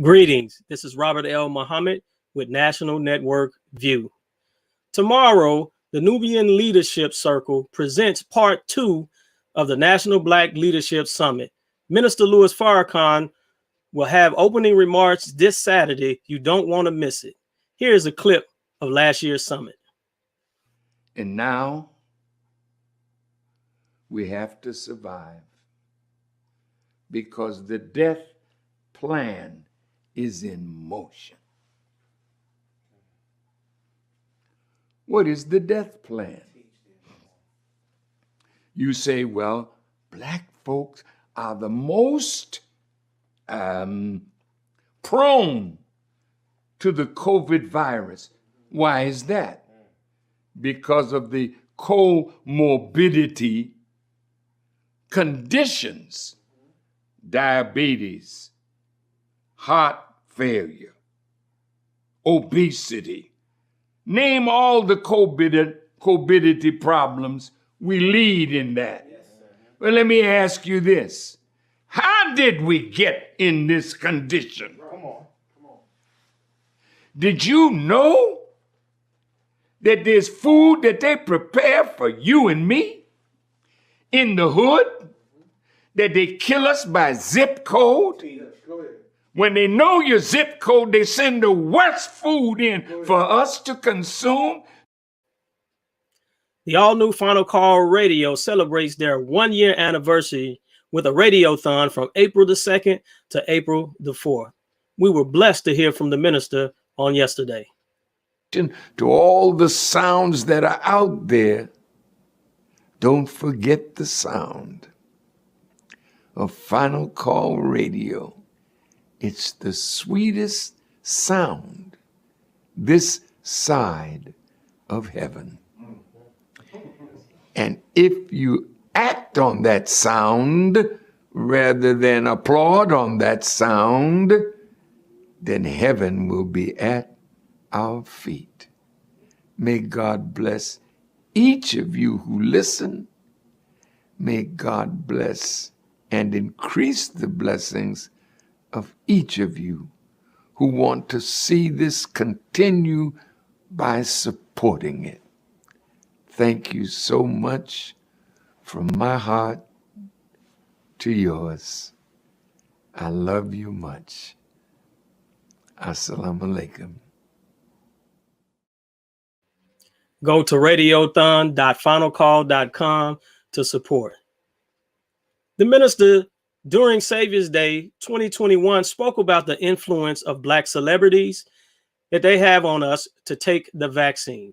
Greetings. This is Robert L. Muhammad with National Network View. Tomorrow, the Nubian Leadership Circle presents part 2 of the National Black Leadership Summit. Minister Louis Farrakhan will have opening remarks this Saturday. You don't want to miss it. Here's a clip of last year's summit. And now we have to survive because the death plan is in motion. What is the death plan? You say, well, black folks are the most prone to the COVID virus. Why is that? Because of the comorbidity conditions, diabetes, heart failure, obesity. Name all the comorbidity problems. We lead in that. Yes, well, let me ask you this. How did we get in this condition? Come on. Did you know that there's food that they prepare for you and me in the hood, that they kill us by zip code? When they know your zip code, they send the worst food in for us to consume. The all-new Final Call Radio celebrates their 1-year anniversary with a radiothon from April the 2nd to April the 4th. We were blessed to hear from the minister on yesterday. To all the sounds that are out there, don't forget the sound of Final Call Radio. It's the sweetest sound this side of heaven. And if you act on that sound rather than applaud on that sound, then heaven will be at our feet. May God bless each of you who listen. May God bless and increase the blessings of each of you who want to see this continue by supporting it. Thank you so much from my heart to yours. I love you much. Assalamu alaikum. Go to radiothon.finalcall.com to support. The minister during Savior's Day 2021 spoke about the influence of Black celebrities that they have on us to take the vaccine.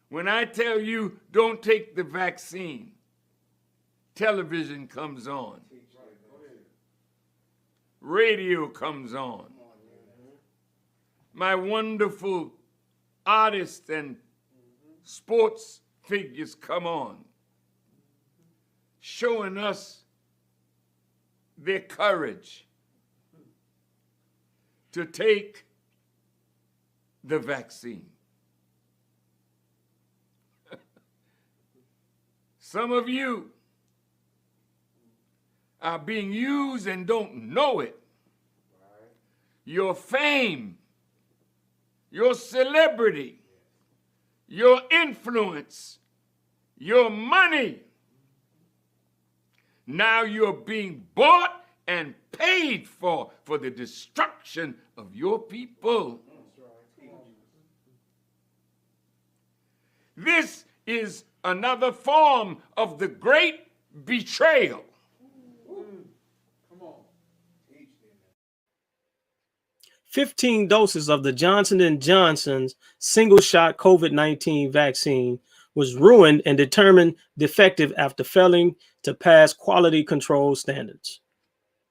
When I tell you don't take the vaccine, television comes on, radio comes on. My wonderful artists and sports figures come on, showing us their courage to take the vaccine. Some of you are being used and don't know it. Your fame, your celebrity, your influence, your money. Now you're being bought and paid for the destruction of your people. This is another form of the great betrayal. 15 doses of the Johnson & Johnson's single-shot COVID-19 vaccine was ruined and determined defective after failing to pass quality control standards.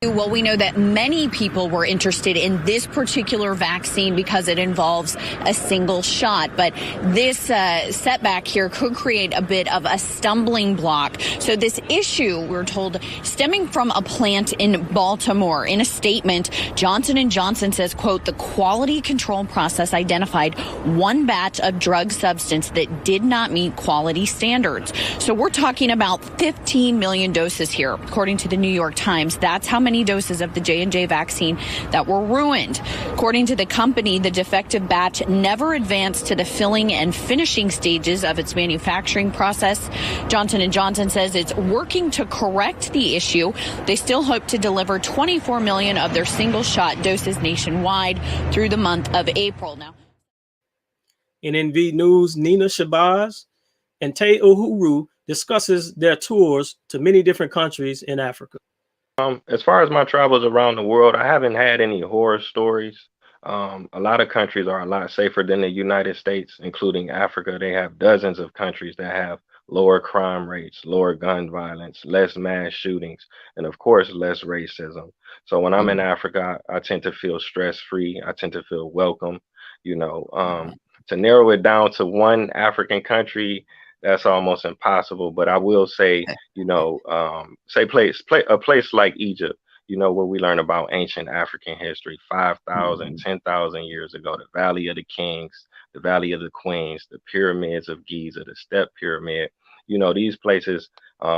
Well, we know that many people were interested in this particular vaccine because it involves a single shot. But this setback here could create a bit of a stumbling block. So this issue, we're told, stemming from a plant in Baltimore. In a statement, Johnson & Johnson says, quote, the quality control process identified one batch of drug substance that did not meet quality standards. So we're talking about 15 million doses here, according to the New York Times. That's how many doses of the J&J vaccine that were ruined. According to the company, the defective batch never advanced to the filling and finishing stages of its manufacturing process. Johnson & Johnson says it's working to correct the issue. They still hope to deliver 24 million of their single-shot doses nationwide through the month of April. Now, in NV News, Nina Shabazz and Tay Uhuru discusses their tours to many different countries in Africa. As far as my travels around the world, I haven't had any horror stories. A lot of countries are a lot safer than the United States, including Africa. They have dozens of countries that have lower crime rates, lower gun violence, less mass shootings, and of course, less racism. So when I'm in Africa, I tend to feel stress-free. I tend to feel welcome. To narrow it down to one African country, that's almost impossible. But I will say, a place like Egypt, where we learn about ancient African history, 5,000, 10,000 years ago, the Valley of the Kings, the Valley of the Queens, the pyramids of Giza, the Step Pyramid. These places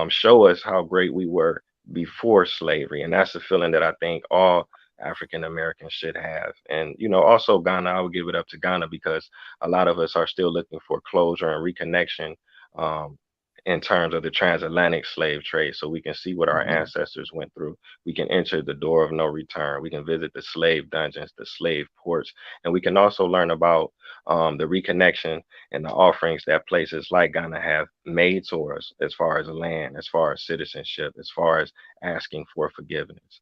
show us how great we were before slavery. And that's a feeling that I think all African Americans should have. And, also Ghana, I would give it up to Ghana because a lot of us are still looking for closure and reconnection in terms of the transatlantic slave trade, so we can see what our ancestors went through. We can enter the door of no return. We can visit the slave dungeons, the slave ports, and we can also learn about the reconnection and the offerings that places like Ghana have made to us as far as land, as far as citizenship, as far as asking for forgiveness.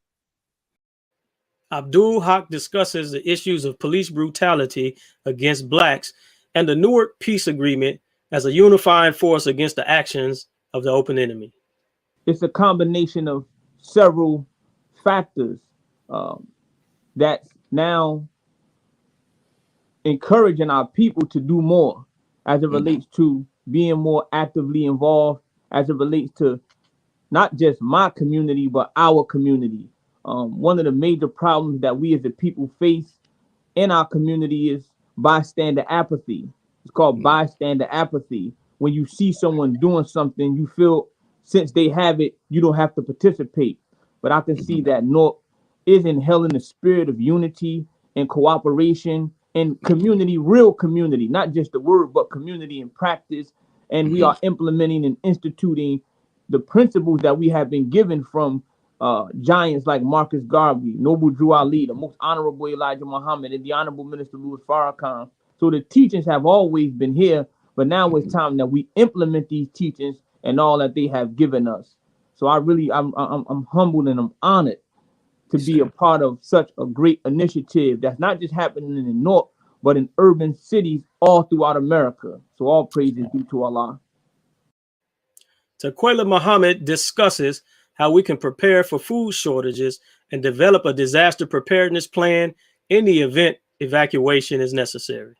Abdul Haq discusses the issues of police brutality against Blacks and the Newark Peace Agreement as a unifying force against the actions of the open enemy. It's a combination of several factors that's now encouraging our people to do more as it relates to being more actively involved, as it relates to not just my community, but our community. One of the major problems that we as a people face in our community is bystander apathy. It's called bystander apathy. When you see someone doing something, you feel since they have it, you don't have to participate. But I can see that North is inhaling the spirit of unity and cooperation and community, real community, not just the word, but community in practice. And we are implementing and instituting the principles that we have been given from giants like Marcus Garvey, Noble Drew Ali, the most honorable Elijah Muhammad, and the honorable Minister Louis Farrakhan. So the teachings have always been here, but now it's time that we implement these teachings and all that they have given us. So I'm humbled and I'm honored to be a part of such a great initiative that's not just happening in the North, but in urban cities all throughout America. So all praise is due to Allah. Taquela Muhammad discusses how we can prepare for food shortages and develop a disaster preparedness plan in the event evacuation is necessary.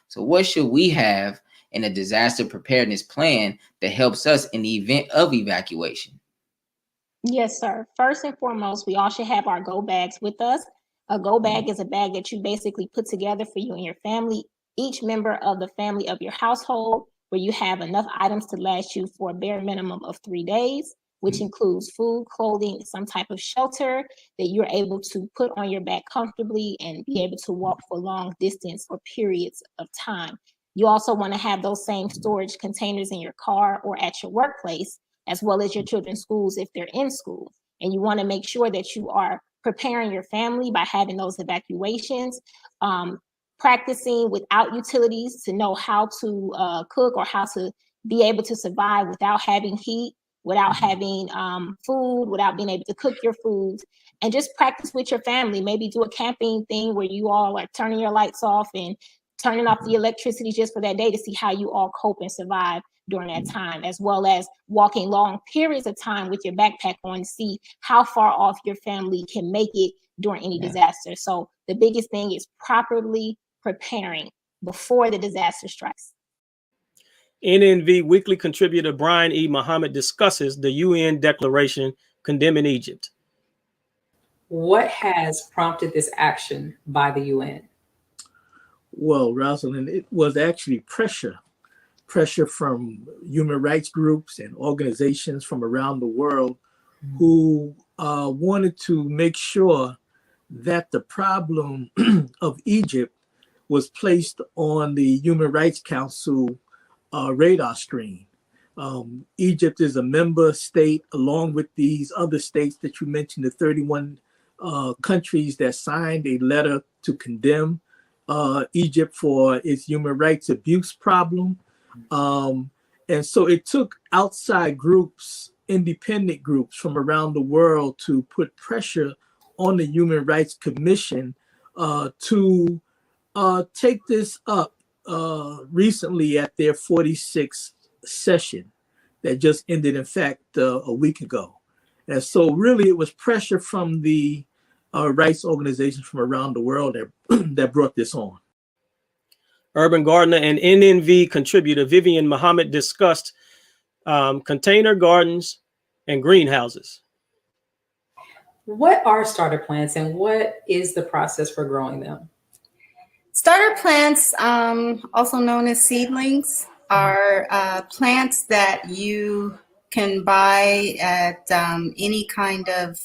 So what should we have in a disaster preparedness plan that helps us in the event of evacuation? Yes, sir. First and foremost, we all should have our go bags with us. A go bag is a bag that you basically put together for you and your family, each member of the family of your household, where you have enough items to last you for a bare minimum of 3 days, which includes food, clothing, some type of shelter that you're able to put on your back comfortably and be able to walk for long distance or periods of time. You also want to have those same storage containers in your car or at your workplace, as well as your children's schools if they're in school. And you want to make sure that you are preparing your family by having those evacuations, practicing without utilities to know how to cook or how to be able to survive without having heat, without having food, without being able to cook your foods, and just practice with your family. Maybe do a camping thing where you all are turning your lights off and turning off the electricity just for that day to see how you all cope and survive during that time, as well as walking long periods of time with your backpack on to see how far off your family can make it during any disaster. So the biggest thing is properly preparing before the disaster strikes. NNV Weekly contributor Brian E. Muhammad discusses the UN declaration condemning Egypt. What has prompted this action by the UN? Well, Rosalind, it was actually pressure from human rights groups and organizations from around the world who wanted to make sure that the problem of Egypt was placed on the Human Rights Council radar screen. Egypt is a member state, along with these other states that you mentioned, the 31 countries that signed a letter to condemn Egypt for its human rights abuse problem. And so it took outside groups, independent groups from around the world to put pressure on the Human Rights Commission to take this up recently at their 46th session that just ended, in fact, a week ago. And so really it was pressure from the rights organizations from around the world that brought this on. Urban gardener and NNV contributor Vivian Muhammad discussed container gardens and greenhouses. What are starter plants and what is the process for growing them? Starter plants, also known as seedlings, are plants that you can buy at any kind of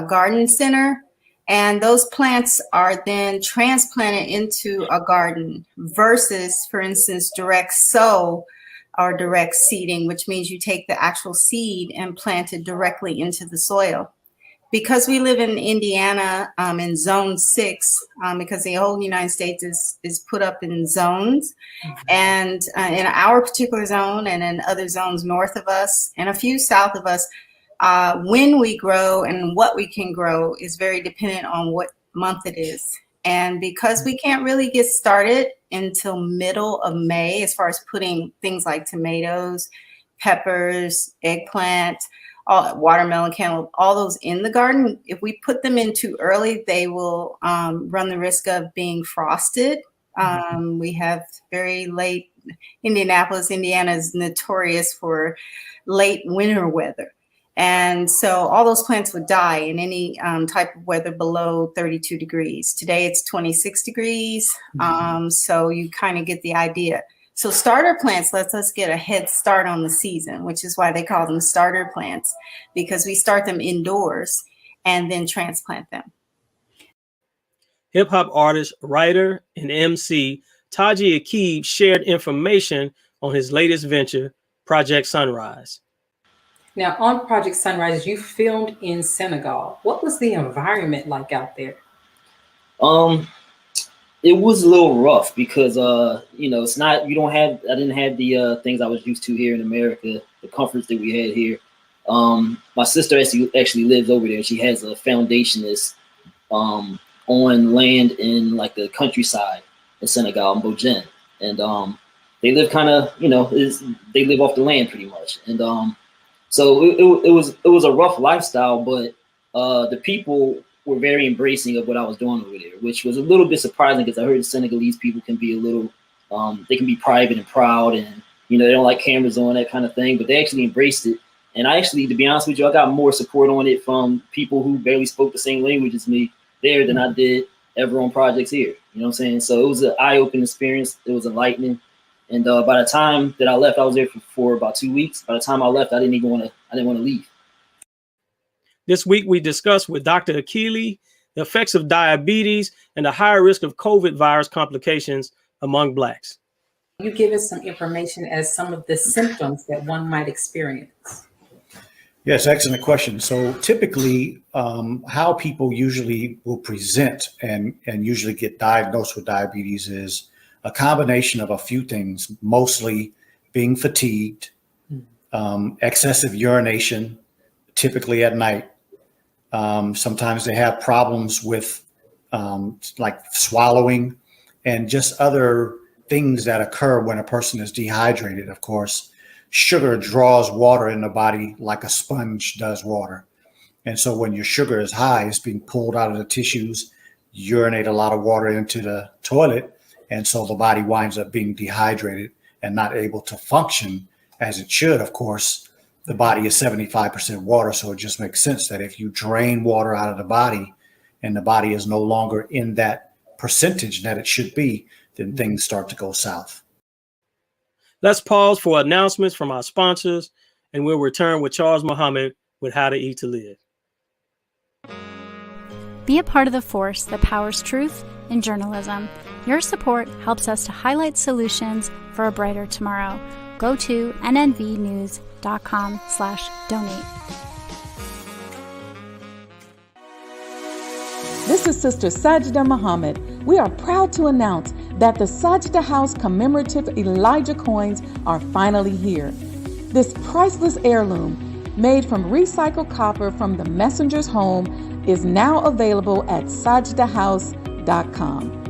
garden center. And those plants are then transplanted into a garden versus, for instance, direct sow or direct seeding, which means you take the actual seed and plant it directly into the soil. Because we live in Indiana in zone 6, because the whole United States is put up in zones, and in our particular zone and in other zones north of us and a few south of us, when we grow and what we can grow is very dependent on what month it is. And because we can't really get started until middle of May, as far as putting things like tomatoes, peppers, eggplant, watermelon, cantaloupe, all those in the garden, if we put them in too early, they will run the risk of being frosted. We have very late, Indianapolis, Indiana is notorious for late winter weather. And so all those plants would die in any type of weather below 32 degrees. Today it's 26 degrees. So you kind of get the idea. So starter plants lets us get a head start on the season, which is why they call them starter plants, because we start them indoors and then transplant them. Hip hop artist, writer, and MC Taji Akib shared information on his latest venture, Project Sunrise. Now, on Project Sunrise, you filmed in Senegal. What was the environment like out there? It was a little rough because, you know, it's not, I didn't have the things I was used to here in America, the comforts that we had here. My sister actually lives over there. She has a foundation that's on land in like the countryside in Senegal, in Bojin. And they live kind of, you know, they live off the land pretty much. And so it was a rough lifestyle, but the people were very embracing of what I was doing over there, which was a little bit surprising because I heard the Senegalese people can be a little, they can be private and proud, and you know, they don't like cameras on, that kind of thing, but they actually embraced it. And I actually, to be honest with you, I got more support on it from people who barely spoke the same language as me there than I did ever on projects here. You know what I'm saying? So it was an eye-opening experience. It was enlightening. And by the time that I left, I was there for about 2 weeks. By the time I left, I didn't want to leave. This week, we discussed with Dr. Akili the effects of diabetes and the higher risk of COVID virus complications among Blacks. You give us some information as some of the symptoms that one might experience. Yes, excellent question. So typically, how people usually will present and usually get diagnosed with diabetes is a combination of a few things, mostly being fatigued, excessive urination, typically at night. Sometimes they have problems with like swallowing and just other things that occur when a person is dehydrated. Of course, sugar draws water in the body like a sponge does water. And so when your sugar is high, it's being pulled out of the tissues, urinate a lot of water into the toilet. And so the body winds up being dehydrated and not able to function as it should. Of course, the body is 75% water. So it just makes sense that if you drain water out of the body and the body is no longer in that percentage that it should be, then things start to go south. Let's pause for announcements from our sponsors, and we'll return with Charles Muhammad with How to Eat to Live. Be a part of the force that powers truth in journalism. Your support helps us to highlight solutions for a brighter tomorrow. Go to nnvnews.com/donate. This is Sister Sajda Muhammad. We are proud to announce that the Sajda House commemorative Elijah coins are finally here. This priceless heirloom, made from recycled copper from the messenger's home, is now available at sajdahouse.com.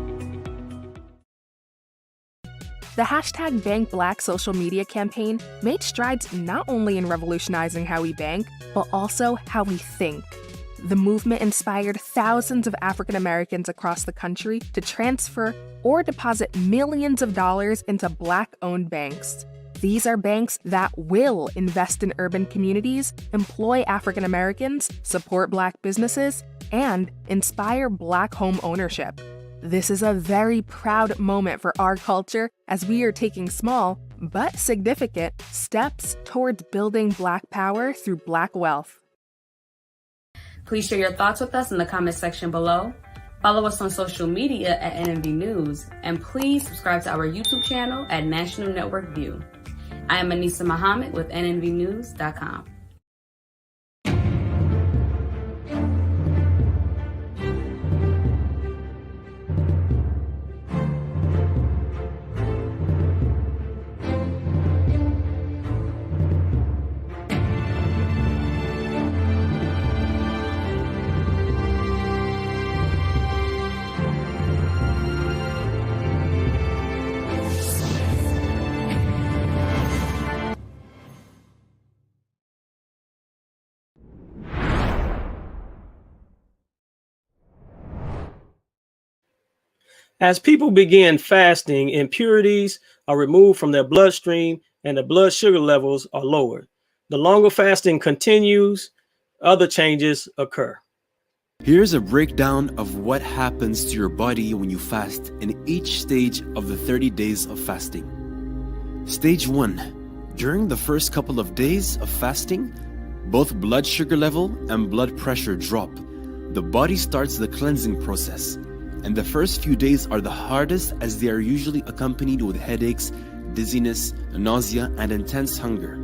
The hashtag #BankBlack social media campaign made strides not only in revolutionizing how we bank, but also how we think. The movement inspired thousands of African Americans across the country to transfer or deposit millions of dollars into Black-owned banks. These are banks that will invest in urban communities, employ African Americans, support Black businesses, and inspire Black home ownership. This is a very proud moment for our culture as we are taking small, but significant, steps towards building Black power through Black wealth. Please share your thoughts with us in the comment section below. Follow us on social media at NNV News, and please subscribe to our YouTube channel at National Network View. I am Anissa Muhammad with nnvnews.com. As people begin fasting, impurities are removed from their bloodstream and the blood sugar levels are lowered. The longer fasting continues, other changes occur. Here's a breakdown of what happens to your body when you fast in each stage of the 30 days of fasting. Stage 1. During the first couple of days of fasting, both blood sugar level and blood pressure drop. The body starts the cleansing process, and the first few days are the hardest as they are usually accompanied with headaches, dizziness, nausea, and intense hunger.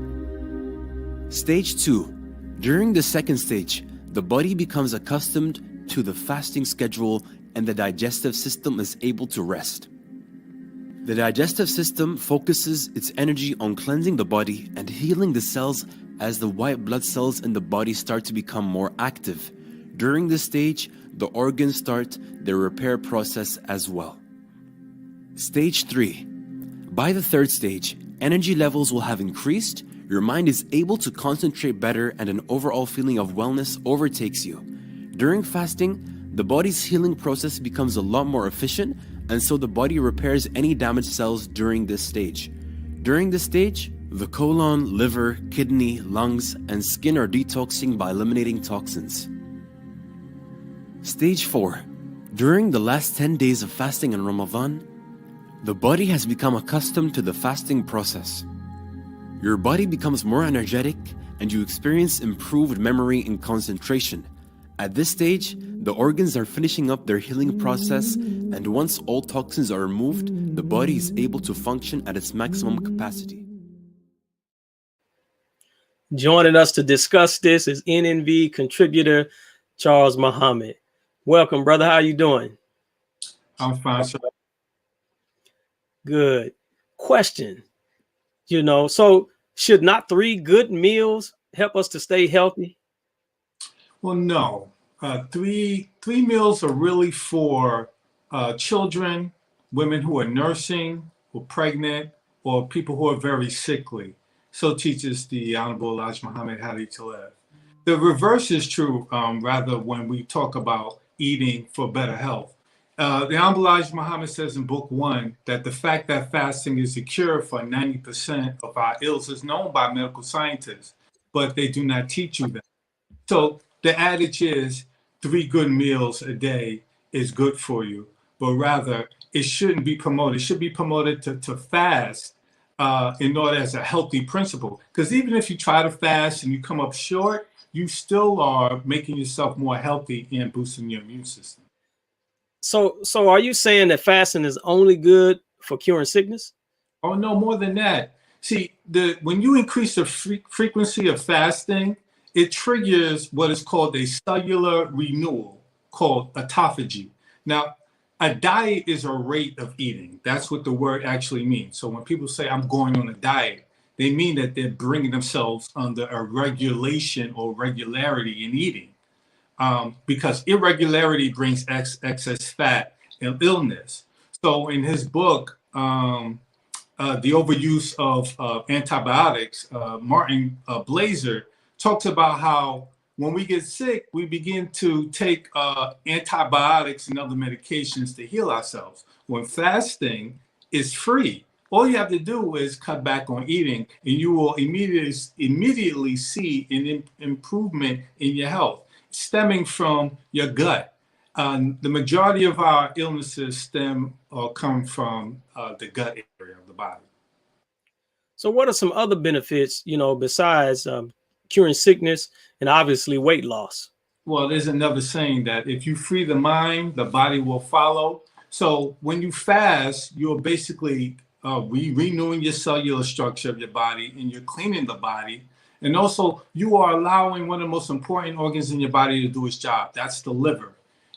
Stage 2. During the second stage, the body becomes accustomed to the fasting schedule and the digestive system is able to rest. The digestive system focuses its energy on cleansing the body and healing the cells as the white blood cells in the body start to become more active. During this stage, the organs start their repair process as well. Stage 3. By the third stage, energy levels will have increased, your mind is able to concentrate better, and an overall feeling of wellness overtakes you. During fasting, the body's healing process becomes a lot more efficient, and so the body repairs any damaged cells during this stage. During this stage, the colon, liver, kidney, lungs, and skin are detoxing by eliminating toxins. Stage 4. During the last 10 days of fasting in Ramadan, the body has become accustomed to the fasting process. Your body becomes more energetic and you experience improved memory and concentration. At this stage, the organs are finishing up their healing process, and once all toxins are removed, the body is able to function at its maximum capacity. Joining us to discuss this is NNV contributor Charles Muhammad. Welcome, brother. How are you doing? I'm fine, sir. Good. Question. So should not 3 good meals help us to stay healthy? Well, no. Three meals are really for children, women who are nursing, or pregnant, or people who are very sickly. So teaches the Honorable Elijah Muhammad how to eat to live. The reverse is true, rather, when we talk about eating for better health. The Honorable Elijah Muhammad says in Book 1 that the fact that fasting is a cure for 90% of our ills is known by medical scientists, but they do not teach you that. So the adage is 3 good meals a day is good for you, but rather it shouldn't be promoted. It should be promoted to fast in order as a healthy principle. Because even if you try to fast and you come up short, you still are making yourself more healthy and boosting your immune system. So are you saying that fasting is only good for curing sickness? Oh, no, more than that. See, when you increase the frequency of fasting, it triggers what is called a cellular renewal called autophagy. Now, a diet is a rate of eating. That's what the word actually means. So when people say I'm going on a diet, they mean that they're bringing themselves under a regulation or regularity in eating. Because irregularity brings excess fat and illness. So in his book, The Overuse of Antibiotics, Martin Blazer talks about how when we get sick, we begin to take antibiotics and other medications to heal ourselves. When fasting is free, all you have to do is cut back on eating, and you will immediately see an improvement in your health, stemming from your gut. The majority of our illnesses stem or come from the gut area of the body. So what are some other benefits, besides curing sickness and obviously weight loss? Well, there's another saying that if you free the mind, the body will follow. So when you fast, you're basically renewing your cellular structure of your body, and you're cleaning the body. And also, you are allowing one of the most important organs in your body to do its job. That's the liver.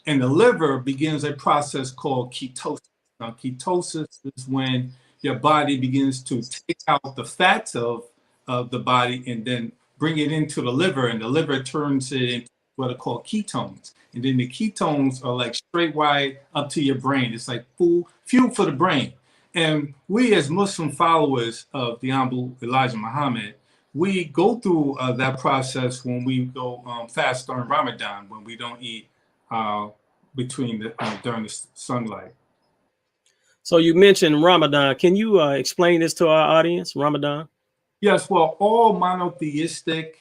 And the liver begins a process called ketosis. Now, ketosis is when your body begins to take out the fats of the body and then bring it into the liver, and the liver turns it into what are called ketones. And then the ketones are like straight wide up to your brain. It's like fuel for the brain. And we as Muslim followers of the Honorable Elijah Muhammad, we go through that process when we go fast during Ramadan, when we don't eat during the sunlight. So you mentioned Ramadan. Can you explain this to our audience, Ramadan? Yes, well, all monotheistic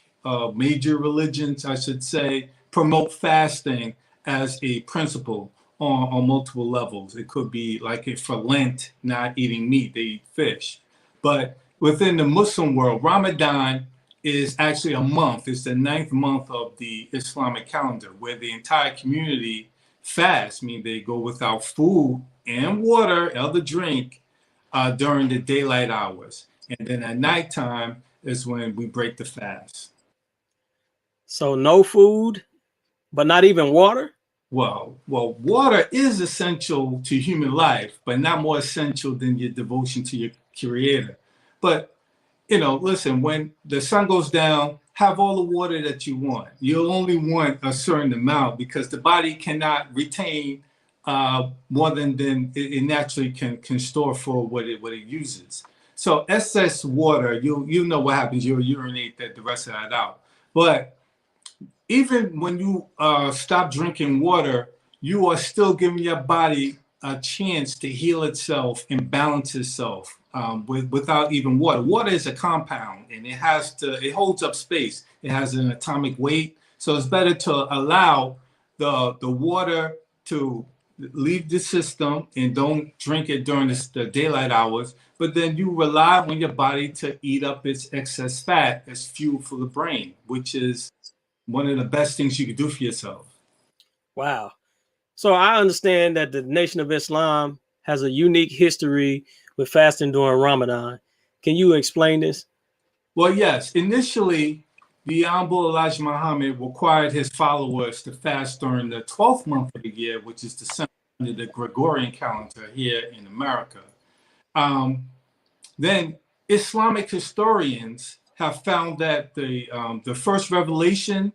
major religions, I should say, promote fasting as a principle on multiple levels. It could be like for Lent, not eating meat, they eat fish. But within the Muslim world, Ramadan is actually a month. It's the 9th month of the Islamic calendar, where the entire community fasts, meaning they go without food and water, other drink, during the daylight hours. And then at nighttime is when we break the fast. So no food, but not even water? Well, water is essential to human life, but not more essential than your devotion to your creator. But, listen, when the sun goes down, have all the water that you want. You'll only want a certain amount because the body cannot retain more than it naturally can store for what it uses. So excess water, you know what happens. You'll urinate the rest of that out. But even when you stop drinking water, you are still giving your body a chance to heal itself and balance itself without even water. Water is a compound, and it holds up space. It has an atomic weight. So it's better to allow the water to leave the system and don't drink it during the daylight hours, but then you rely on your body to eat up its excess fat as fuel for the brain, which is one of the best things you can do for yourself. Wow. So I understand that the Nation of Islam has a unique history with fasting during Ramadan. Can you explain this? Well, yes. Initially, the Honorable Elijah Muhammad required his followers to fast during the 12th month of the year, which is December, under the Gregorian calendar here in America. Then Islamic historians have found that the first revelation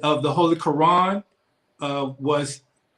of the Holy Quran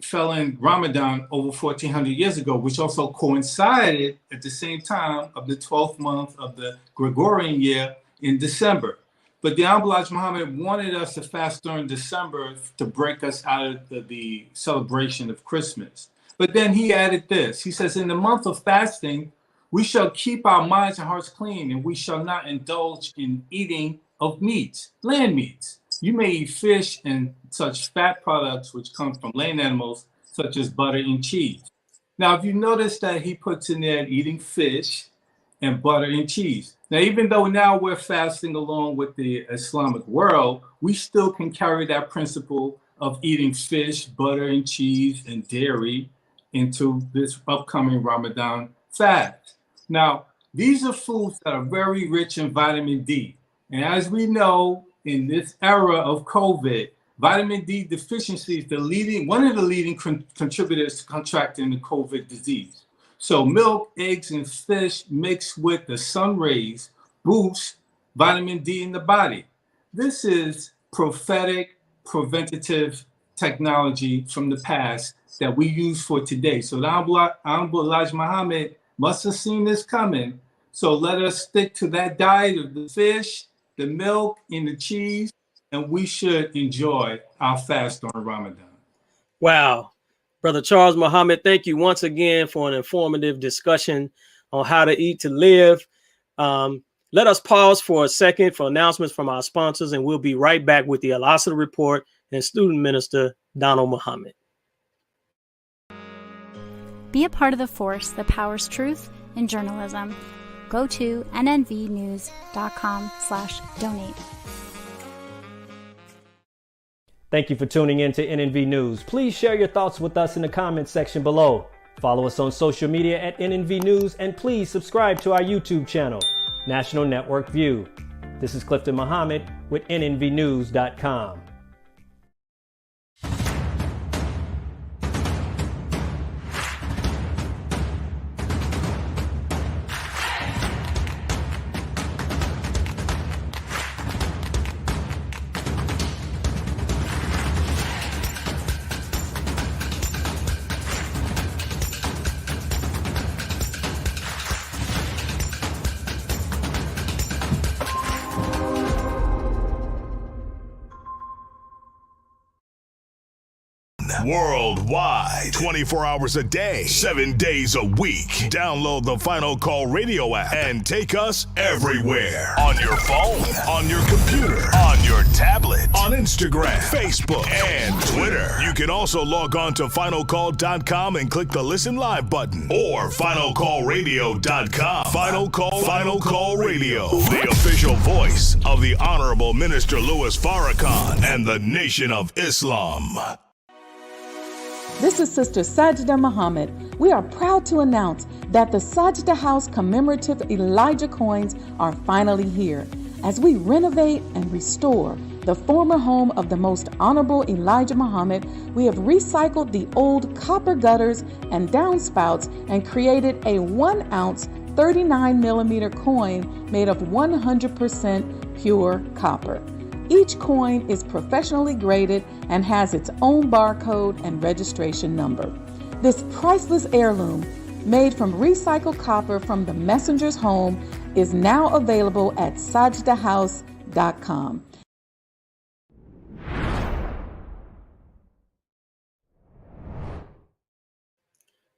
fell in Ramadan over 1400 years ago, which also coincided at the same time of the 12th month of the Gregorian year in December. But the Honorable Elijah Muhammad wanted us to fast during December to break us out of the celebration of Christmas. But then he added this. He says, in the month of fasting, we shall keep our minds and hearts clean, and we shall not indulge in eating of meats, land meats. You may eat fish and such fat products which come from land animals, such as butter and cheese. Now, if you notice that he puts in there eating fish and butter and cheese. Now, even though now we're fasting along with the Islamic world, we still can carry that principle of eating fish, butter and cheese, and dairy into this upcoming Ramadan fast. Now, these are foods that are very rich in vitamin D. And as we know, in this era of COVID, vitamin D deficiency is one of the leading contributors to contracting the COVID disease. So milk, eggs, and fish mixed with the sun rays boost vitamin D in the body. This is prophetic, preventative technology from the past that we use for today. So the Honorable Elijah Muhammad must have seen this coming. So let us stick to that diet of the fish, the milk, and the cheese, and we should enjoy our fast on Ramadan. Wow. Brother Charles Muhammad, thank you once again for an informative discussion on how to eat to live. Let us pause for a second for announcements from our sponsors, and we'll be right back with the Al-Asr Report and Student Minister Donald Muhammad. Be a part of the force that powers truth in journalism. Go to nnvnews.com/donate. Thank you for tuning in to NNV News. Please share your thoughts with us in the comments section below. Follow us on social media at NNV News, and please subscribe to our YouTube channel, National Network View. This is Clifton Muhammad with nnvnews.com. Worldwide, 24 hours a day, 7 days a week. Download the Final Call Radio app and take us everywhere. On your phone, on your computer, on your tablet, on Instagram, Facebook, and Twitter. You can also log on to finalcall.com and click the Listen Live button, or finalcallradio.com. Final Call Radio, the official voice of the Honorable Minister Louis Farrakhan and the Nation of Islam. This is Sister Sajda Muhammad. We are proud to announce that the Sajda House commemorative Elijah coins are finally here. As we renovate and restore the former home of the Most Honorable Elijah Muhammad, we have recycled the old copper gutters and downspouts and created a 1-ounce 39mm coin made of 100% pure copper. Each coin is professionally graded and has its own barcode and registration number. This priceless heirloom, made from recycled copper from the messenger's home, is now available at sajdahouse.com.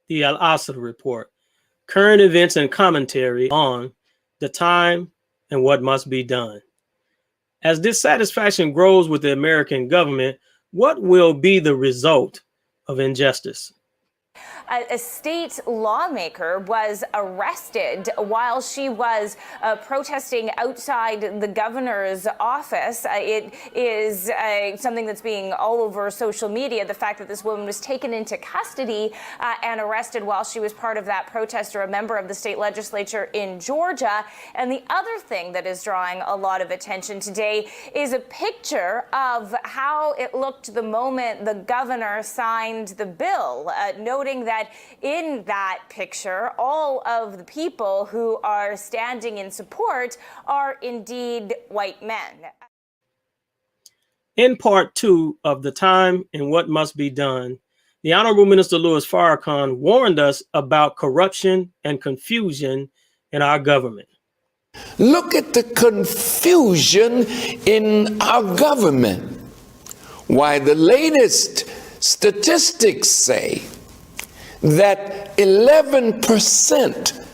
The Al-Asr Report, current events and commentary on the time and what must be done. As dissatisfaction grows with the American government, what will be the result of injustice? A state lawmaker was arrested while she was protesting outside the governor's office. It is something that's being all over social media, the fact that this woman was taken into custody and arrested while she was part of that protest, or a member of the state legislature in Georgia. And the other thing that is drawing a lot of attention today is a picture of how it looked the moment the governor signed the bill, noting that in that picture, all of the people who are standing in support are indeed white men. In part 2 of The Time and What Must Be Done, the Honorable Minister Louis Farrakhan warned us about corruption and confusion in our government. Look at the confusion in our government. Why, the latest statistics say that 11%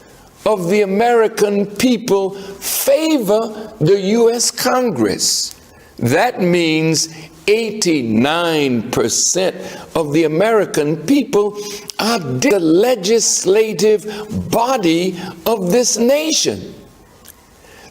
of the American people favor the U.S. Congress. That means 89% of the American people are the legislative body of this nation.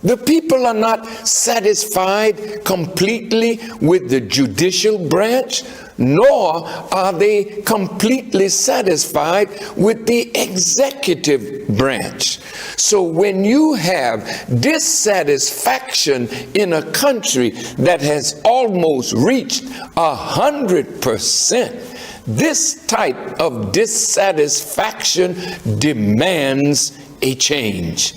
The people are not satisfied completely with the judicial branch, nor are they completely satisfied with the executive branch. So when you have dissatisfaction in a country that has almost reached 100%, this type of dissatisfaction demands a change.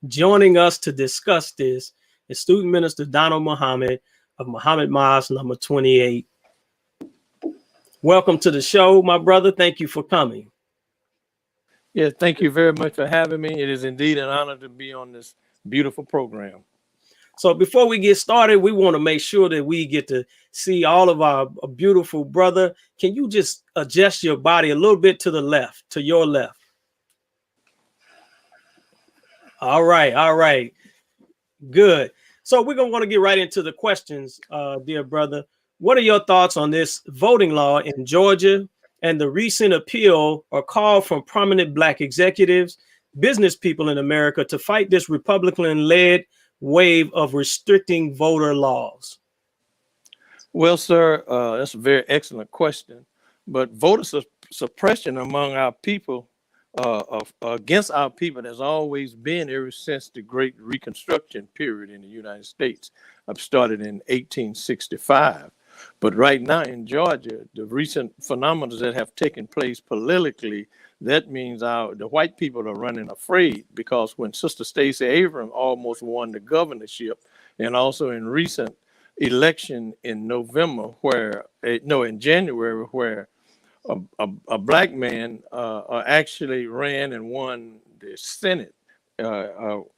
Joining us to discuss this is Student Minister Donald Muhammad of Muhammad Mosque number 28. Welcome to the show, my brother. Thank you for coming. Yeah, thank you very much for having me. It is indeed an honor to be on this beautiful program. So before we get started, we want to make sure that we get to see all of our beautiful brother. Can you just adjust your body a little bit to the left, to your left? All right. Good. So we're going to want to get right into the questions, dear brother. What are your thoughts on this voting law in Georgia and the recent appeal or call from prominent Black executives, business people in America to fight this Republican-led wave of restricting voter laws? Well, sir, that's a very excellent question. But voter suppression among our people, against our people, has always been ever since the Great Reconstruction period in the United States. I've started in 1865. But right now in Georgia, the recent phenomena that have taken place politically, that means the white people are running afraid, because when Sister Stacey Abrams almost won the governorship, and also in recent election in January, where a Black man actually ran and won the Senate,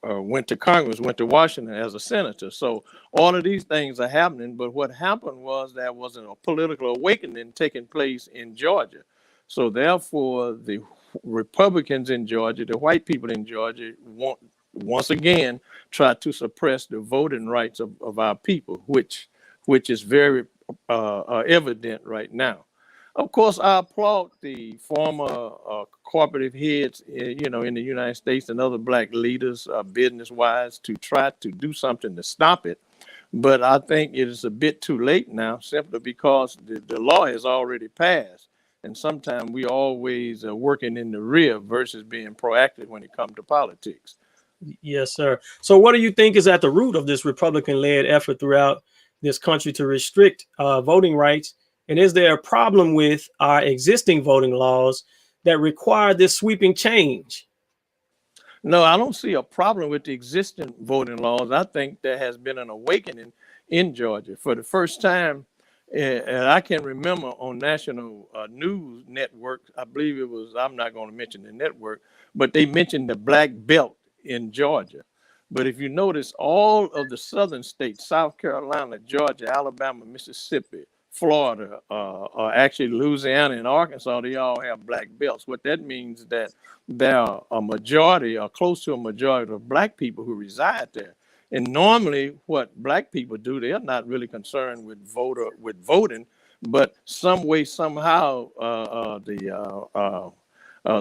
went to Congress, went to Washington as a senator. So all of these things are happening. But what happened was there was a political awakening taking place in Georgia. So therefore, the Republicans in Georgia, the white people in Georgia, once again try to suppress the voting rights of our people, which is very evident right now. Of course, I applaud the former corporate heads, in the United States, and other Black leaders, business-wise, to try to do something to stop it. But I think it is a bit too late now, simply because the law has already passed. And sometimes we always are working in the rear versus being proactive when it comes to politics. Yes, sir. So what do you think is at the root of this Republican-led effort throughout this country to restrict voting rights? And is there a problem with our existing voting laws that require this sweeping change? No, I don't see a problem with the existing voting laws. I think there has been an awakening in Georgia. For the first time, and I can remember on national news network, I believe it was, I'm not going to mention the network, but they mentioned the Black Belt in Georgia. But if you notice, all of the southern states, South Carolina, Georgia, Alabama, Mississippi, Florida, actually Louisiana and Arkansas, they all have Black belts. What that means is that there are a majority, or close to a majority, of Black people who reside there. And normally what Black people do, they are not really concerned with voting, but some way, somehow,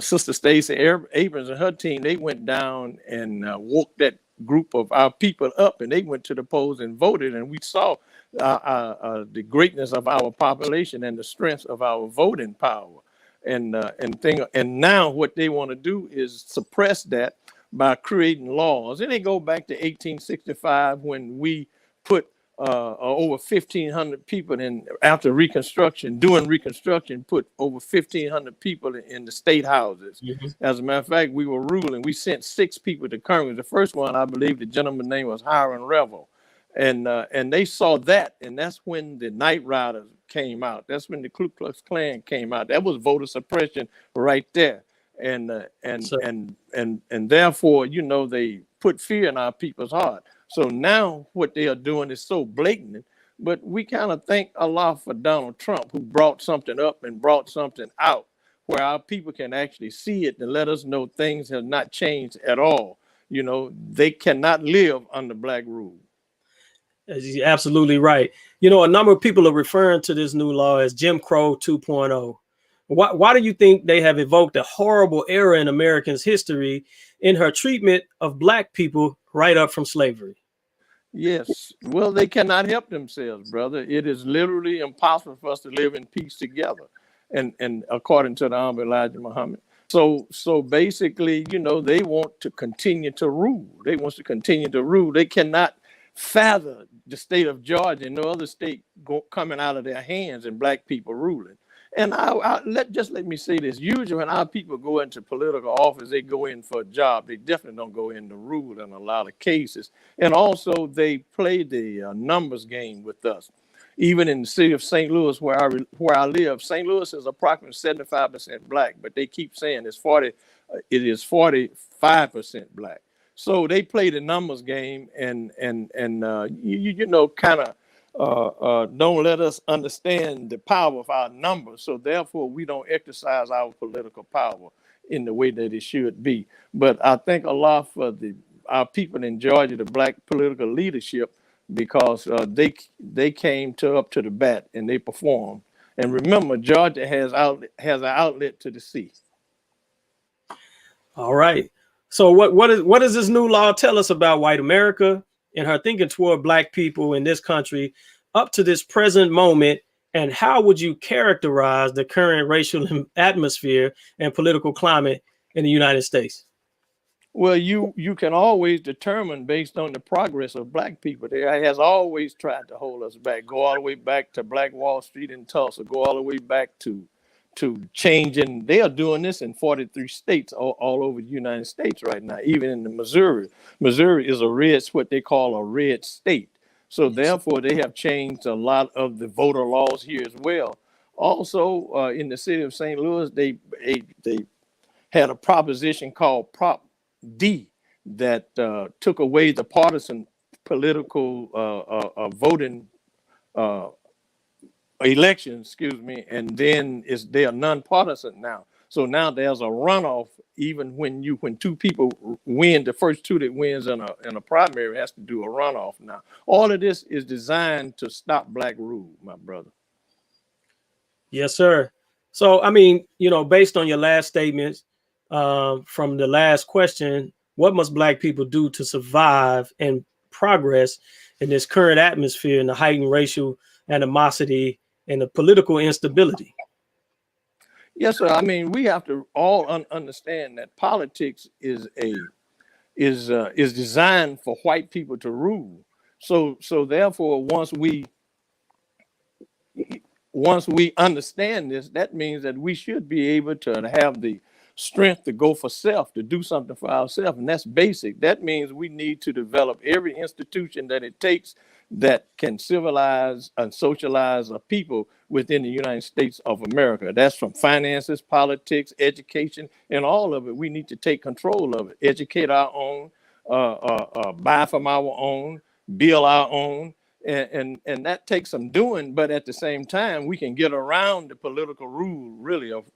Sister Stacey Abrams and her team, they went down and woke that group of our people up, and they went to the polls and voted, and we saw the greatness of our population and the strength of our voting power. And now what they want to do is suppress that by creating laws. And they go back to 1865 when we put over 1,500 people in, after Reconstruction, doing Reconstruction, put over 1,500 people in the state houses. Mm-hmm. As a matter of fact, we were ruling. We sent 6 people to Congress. The first one, I believe the gentleman's name was Hiram Revel. And they saw that, and that's when the Night Riders came out. That's when the Ku Klux Klan came out. That was voter suppression right there. And therefore, they put fear in our people's heart. So now what they are doing is so blatant, but we kind of thank Allah for Donald Trump, who brought something up and brought something out where our people can actually see it and let us know things have not changed at all. They cannot live under Black rule. You're absolutely right. You know, a number of people are referring to this new law as Jim Crow 2.0. Why do you think they have evoked a horrible era in Americans' history in her treatment of Black people right up from slavery? Yes. Well, they cannot help themselves, brother. It is literally impossible for us to live in peace together. And according to the Honorable Elijah Muhammad. So basically, you know, they want to continue to rule. They want to continue to rule. They cannot fathom the state of Georgia and no other state coming out of their hands and Black people ruling. And let me say this. Usually when our people go into political office, they go in for a job. They definitely don't go in to rule in a lot of cases. And also they play the numbers game with us. Even in the city of St. Louis, where I live, St. Louis is approximately 75% Black, but they keep saying it is 45% Black. So they play the numbers game and you know, kind of don't let us understand the power of our numbers. So therefore, we don't exercise our political power in the way that it should be. But I thank Allah for our people in Georgia, the Black political leadership, because they came up to the bat and they performed. And remember, Georgia has an outlet to the sea. All right. So what does this new law tell us about white America and her thinking toward Black people in this country up to this present moment? And how would you characterize the current racial atmosphere and political climate in the United States? Well, you can always determine based on the progress of Black people. They has always tried to hold us back. Go all the way back to Black Wall Street in Tulsa. Go all the way back to changing. They are doing this in 43 states all over the United States right now, even in the Missouri. Missouri is what they call a red state. So therefore, they have changed a lot of the voter laws here as well. Also, in the city of St. Louis, they had a proposition called Prop D that took away the partisan political voting elections, and then they are nonpartisan now. So now there's a runoff, even when two people win, the first two that wins in a primary has to do a runoff now. All of this is designed to stop Black rule, my brother. Yes, sir. So, I mean, you know, based on your last statements from the last question, what must Black people do to survive and progress in this current atmosphere and the heightened racial animosity and the political instability? Yes, sir. I mean, we have to all understand that politics is designed for white people to rule. So therefore, once we understand this, that means that we should be able to have the strength to go for self, to do something for ourselves, and that's basic. That means we need to develop every institution that it takes that can civilize and socialize a people within the United States of America. That's from finances, politics, education, and all of it. We need to take control of it, educate our own, buy from our own, build our own, and that takes some doing. But at the same time, we can get around the political rule, really, of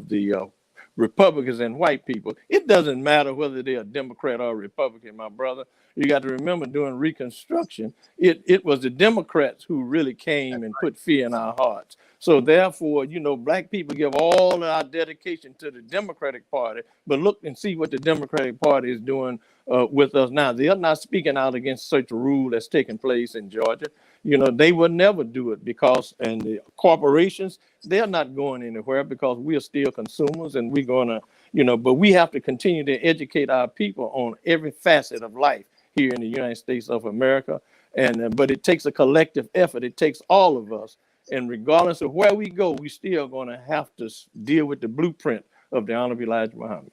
the Republicans and white people. It doesn't matter whether they're a Democrat or a Republican, my brother. You got to remember, during Reconstruction, it was the Democrats who really came and put fear in our hearts. So therefore, you know, Black people give all of our dedication to the Democratic Party, but look and see what the Democratic Party is doing with us now. They are not speaking out against such a rule that's taking place in Georgia. You know, they would never do it and the corporations, they're not going anywhere because we are still consumers, and we're going to, you know, but we have to continue to educate our people on every facet of life here in the United States of America. But it takes a collective effort. It takes all of us. And regardless of where we go, we still going to have to deal with the blueprint of the Honorable Elijah Muhammad.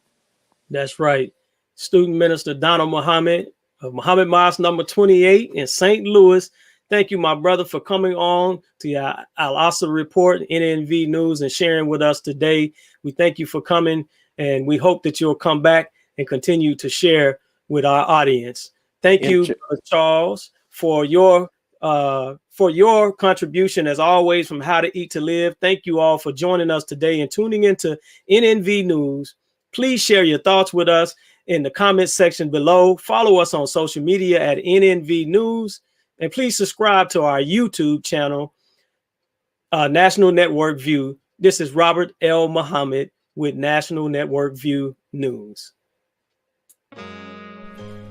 That's right. Student Minister Donald Muhammad of Muhammad Mosque number 28 in St. Louis. Thank you, my brother, for coming on to your Al-Asr report, NNV News, and sharing with us today. We thank you for coming, and we hope that you'll come back and continue to share with our audience. Thank you, Charles, for your contribution, as always, from How to Eat to Live. Thank you all for joining us today and tuning into NNV News. Please share your thoughts with us in the comments section below. Follow us on social media at NNV News. And please subscribe to our YouTube channel, National Network View. This is Robert L. Muhammad with National Network View News.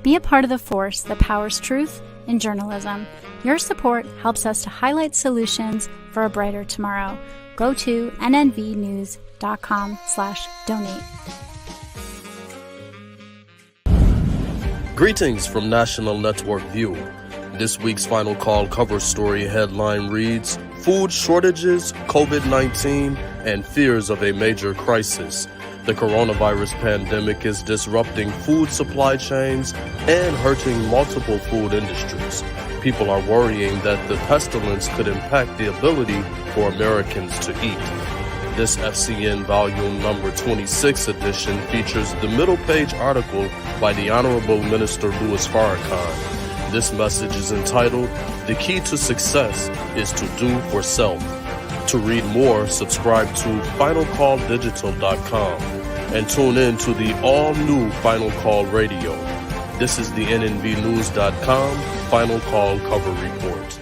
Be a part of the force that powers truth in journalism. Your support helps us to highlight solutions for a brighter tomorrow. Go to nnvnews.com/donate. Greetings from National Network View. This week's Final Call cover story headline reads, Food Shortages, COVID-19, and Fears of a Major Crisis. The coronavirus pandemic is disrupting food supply chains and hurting multiple food industries. People are worrying that the pestilence could impact the ability for Americans to eat. This FCN Volume Number 26 edition features the middle page article by the Honorable Minister Louis Farrakhan. This message is entitled, The Key to Success is to Do for Self. To read more, subscribe to finalcalldigital.com and tune in to the all-new Final Call Radio. This is the nnvnews.com Final Call cover report.